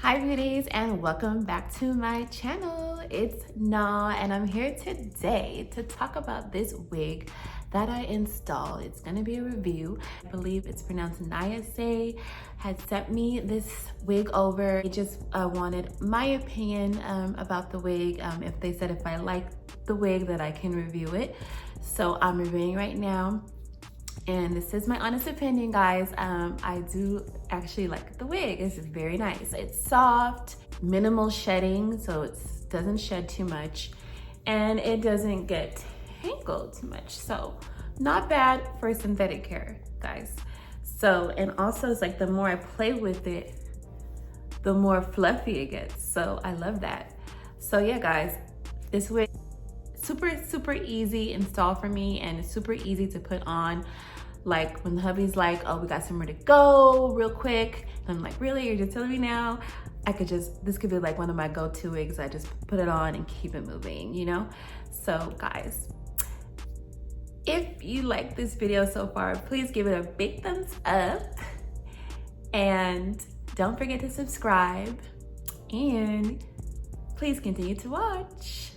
Hi beauties, and welcome back to my channel. It's Na and I'm here today to talk about this wig that I installed. It's gonna be a review. I believe it's pronounced Nayasa had sent me this wig over. They just wanted my opinion about the wig. If they said if I like the wig that I can review it. So I'm reviewing right now. And this is my honest opinion, guys. I do actually like the wig. It's very nice. It's soft, minimal shedding, so it doesn't shed too much, and it doesn't get tangled too much. So not bad for synthetic hair, guys. So, and also it's like the more I play with it, the more fluffy it gets. So I love that. So yeah, guys, this wig, super easy install for me, and it's super easy to put on. Like when the hubby's like, oh, we got somewhere to go real quick, and I'm like, really, you're just telling me now? This could be like one of my go-to wigs. I just put it on and keep it moving, you know? So guys, if you like this video so far, please give it a big thumbs up, and don't forget to subscribe, and please continue to watch.